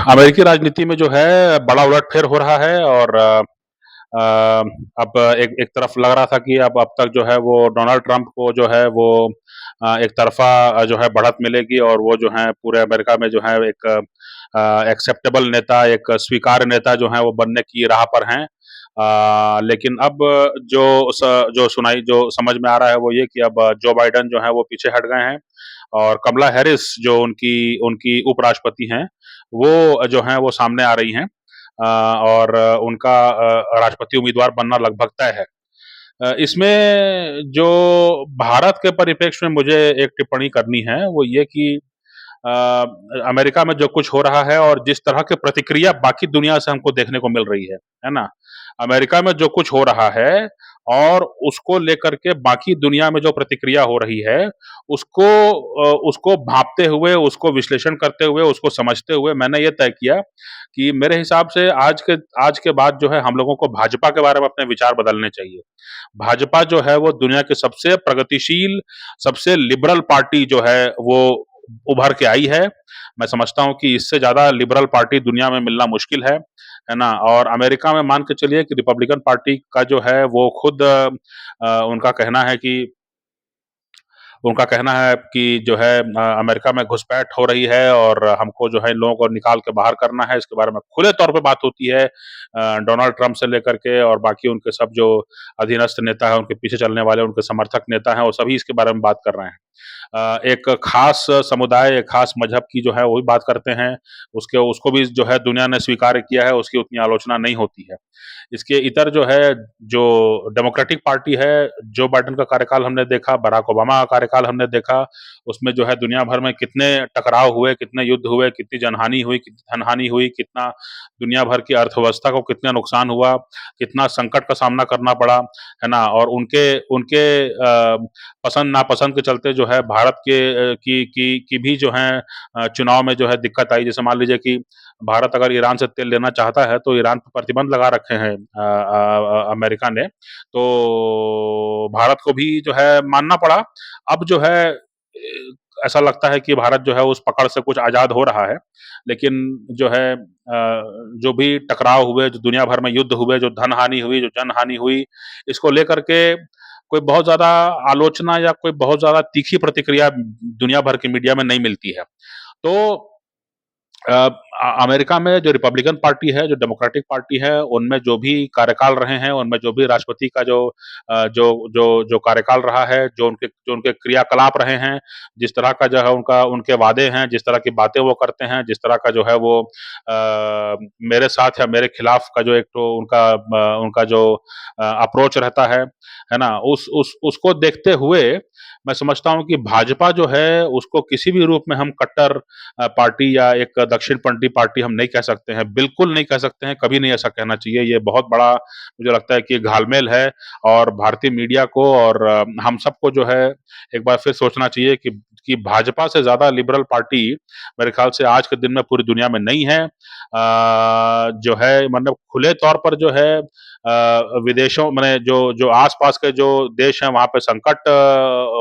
अमेरिकी राजनीति में जो है बड़ा उलटफेर हो रहा है और अ, अब एक एक तरफ लग रहा था कि अब तक जो है वो डोनाल्ड ट्रंप को जो है वो एक तरफा जो है बढ़त मिलेगी और वो जो है पूरे अमेरिका में जो है एक एक्सेप्टेबल नेता, एक स्वीकार्य नेता जो है वो बनने की राह पर हैं। लेकिन अब जो सुनाई जो समझ में आ रहा है वो ये कि अब जो बाइडेन जो है वो पीछे हट गए हैं और कमला हैरिस जो उनकी उनकी उपराष्ट्रपति हैं, वो जो हैं वो सामने आ रही हैं। और उनका राष्ट्रपति उम्मीदवार बनना लगभग तय है। इसमें जो भारत के परिप्रेक्ष्य में मुझे एक टिप्पणी करनी है, वो ये कि अ, अमेरिका में जो कुछ हो रहा है और जिस तरह की प्रतिक्रिया बाकी दुनिया से हमको देखने को मिल रही है ना? अमेरिका में जो कुछ हो रहा है और उसको लेकर के बाकी दुनिया में जो प्रतिक्रिया हो रही है, उसको भाँपते हुए, उसको विश्लेषण करते हुए, उसको समझते हुए मैंने ये तय किया कि मेरे हिसाब से आज के बाद जो है हम लोगों को भाजपा के बारे में अपने विचार बदलने चाहिए। भाजपा जो है वो दुनिया की सबसे प्रगतिशील, सबसे लिबरल पार्टी जो है वो उभर के आई है। मैं समझता हूँ कि इससे ज़्यादा लिबरल पार्टी दुनिया में मिलना मुश्किल है ना? और अमेरिका में मान के चलिए कि रिपब्लिकन पार्टी का जो है वो खुद उनका कहना है कि जो है अमेरिका में घुसपैठ हो रही है और हमको जो है इन लोगों को निकाल के बाहर करना है, इसके बारे में खुले तौर पे बात होती है। डोनाल्ड ट्रंप से लेकर के और बाकी उनके सब जो अधीनस्थ नेता हैं, उनके पीछे चलने वाले उनके समर्थक नेता हैं, वो सभी इसके बारे में बात कर रहे हैं। एक खास समुदाय, एक खास मज़हब की जो है वो भी बात करते हैं, उसको भी जो है दुनिया ने स्वीकार किया है, उसकी उतनी आलोचना नहीं होती है। इसके इतर जो है, जो डेमोक्रेटिक पार्टी है, जो बाइडेन का कार्यकाल हमने देखा, बराक ओबामा का कार्यकाल हमने देखा, उसमें जो है दुनिया भर में कितने टकराव हुए, कितने युद्ध हुए, कितनी जनहानि हुई, कितनी धनहानि हुई, कितना दुनिया भर की अर्थव्यवस्था को कितना नुकसान हुआ, कितना संकट का सामना करना पड़ा, है ना? और उनके उनके पसंद-नापसंद के चलते जो है भारत के की भी जो है चुनाव में जो है दिक्कत आई। जैसे मान लीजिए कि भारत अगर ईरान से तेल लेना चाहता है, तो ईरान पे प्रतिबंध लगा रखे हैं अमेरिका ने। तो भारत को भी जो है मानना पड़ा। अब जो है ऐसा लगता है कि भारत जो है उस पकड़ से कुछ आज़ाद हो रहा है। लेकिन जो है जो भी टकराव हुए, जो दुनिया भर में युद्ध हुए, जो धन-हानि हुई, जो जनहानि हुई, इसको लेकर के कोई बहुत ज़्यादा आलोचना या कोई बहुत ज़्यादा तीखी प्रतिक्रिया दुनिया भर की मीडिया में नहीं मिलती है। तो अमेरिका में जो रिपब्लिकन पार्टी है, जो डेमोक्रेटिक पार्टी है, उनमें जो भी कार्यकाल रहे हैं, उनमें जो भी राष्ट्रपति का जो कार्यकाल रहा है, जो उनके क्रियाकलाप रहे हैं, जिस तरह का जो है उनका उनके वादे हैं, जिस तरह की बातें वो करते हैं, जिस तरह का जो है वो मेरे साथ या मेरे खिलाफ का जो एक तो उनका जो अप्रोच रहता है ना? उसको देखते हुए मैं समझता हूँ कि भाजपा जो है, उसको किसी भी रूप में हम कट्टर पार्टी या एक दक्षिणपंथी पार्टी हम नहीं कह सकते हैं, बिल्कुल नहीं कह सकते हैं, कभी नहीं ऐसा कहना चाहिए। ये बहुत बड़ा मुझे लगता है कि घालमेल है और भारतीय मीडिया को और हम सबको जो है एक बार फिर सोचना चाहिए कि भाजपा से ज़्यादा लिबरल पार्टी मेरे ख्याल से आज के दिन में पूरी दुनिया में नहीं है। जो है मतलब खुले तौर पर जो है विदेशों माने जो आस-पास के जो देश हैं, वहाँ पे संकट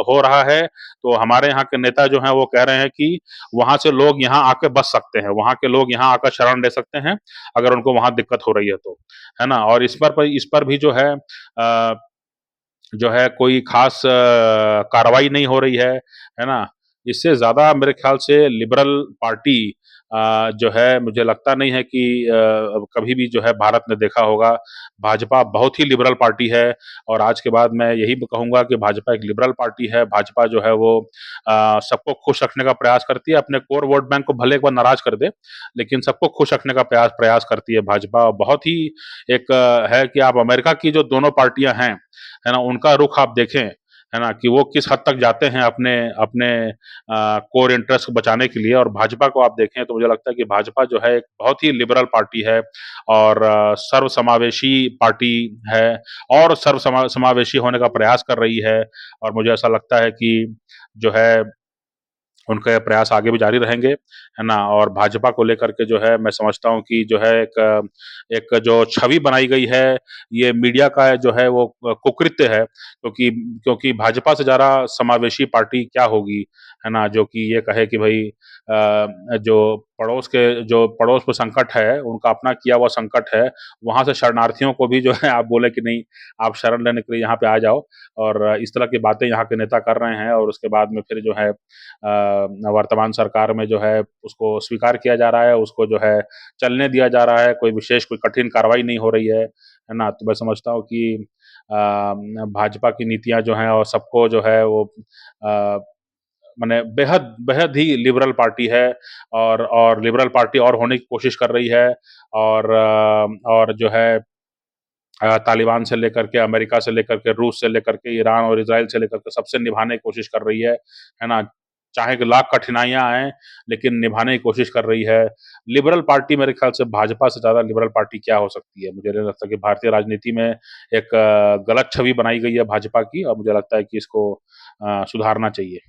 हो रहा है, तो हमारे यहाँ के नेता जो हैं, वो कह रहे हैं कि वहाँ से लोग यहाँ आके बस सकते हैं, वहाँ के लोग यहाँ आकर शरण ले सकते हैं, अगर उनको वहाँ दिक्कत हो रही है तो, है ना? और इस पर भी जो है कोई ख़ास कार्रवाई नहीं हो रही है ना? इससे ज़्यादा मेरे ख़्याल से लिबरल पार्टी जो है मुझे लगता नहीं है कि कभी भी जो है भारत ने देखा होगा। भाजपा बहुत ही लिबरल पार्टी है और आज के बाद मैं यही कहूँगा कि भाजपा एक लिबरल पार्टी है। भाजपा जो है वो सबको खुश रखने का प्रयास करती है, अपने कोर वोट बैंक को भले एक बार नाराज़ कर दे, लेकिन सबको खुश रखने का प्रयास प्रयास करती है भाजपा। और बहुत ही एक है कि आप अमेरिका की जो दोनों पार्टियाँ हैं, है ना? उनका रुख आप देखें, है ना? कि वो किस हद तक जाते हैं अपने अपने कोर इंटरेस्ट को बचाने के लिए और भाजपा को आप देखें तो मुझे लगता है कि भाजपा जो है एक बहुत ही लिबरल पार्टी है और सर्वसमावेशी पार्टी है और समावेशी होने का प्रयास कर रही है और मुझे ऐसा लगता है कि जो है उनके प्रयास आगे भी जारी रहेंगे, है ना? और भाजपा को लेकर के जो है मैं समझता हूँ कि जो है एक जो छवि बनाई गई है, ये मीडिया का जो है वो कुकृत्य है क्योंकि क्योंकि भाजपा से ज़्यादा समावेशी पार्टी क्या होगी, है ना? जो कि ये कहे कि भई जो पड़ोस पे संकट है, उनका अपना किया हुआ संकट है, वहाँ से शरणार्थियों को भी जो है आप बोले कि नहीं, आप शरण लेने के लिए यहाँ पे आ जाओ और इस तरह की बातें यहाँ के नेता कर रहे हैं और उसके बाद में फिर जो है वर्तमान सरकार में जो है उसको स्वीकार किया जा रहा है, उसको जो है चलने दिया जा रहा है, कोई विशेष कोई कठिन कार्रवाई नहीं हो रही है ना? तो मैं समझता हूँ कि भाजपा की नीतियाँ जो हैं और सबको जो है वो अ, माने बेहद बेहद ही लिबरल पार्टी है और लिबरल पार्टी और होने की कोशिश कर रही है और जो है तालिबान से लेकर के, अमेरिका से लेकर के, रूस से लेकर के, ईरान और इज़राइल से लेकर के सबसे निभाने की कोशिश कर रही है ना? चाहे कि लाख कठिनाइयाँ आएँ, लेकिन निभाने की कोशिश कर रही है। लिबरल पार्टी मेरे ख्याल से भाजपा से ज़्यादा लिबरल पार्टी क्या हो सकती है? मुझे नहीं लगता कि भारतीय राजनीति में एक गलत छवि बनाई गई है भाजपा की और मुझे लगता है कि इसको सुधारना चाहिए।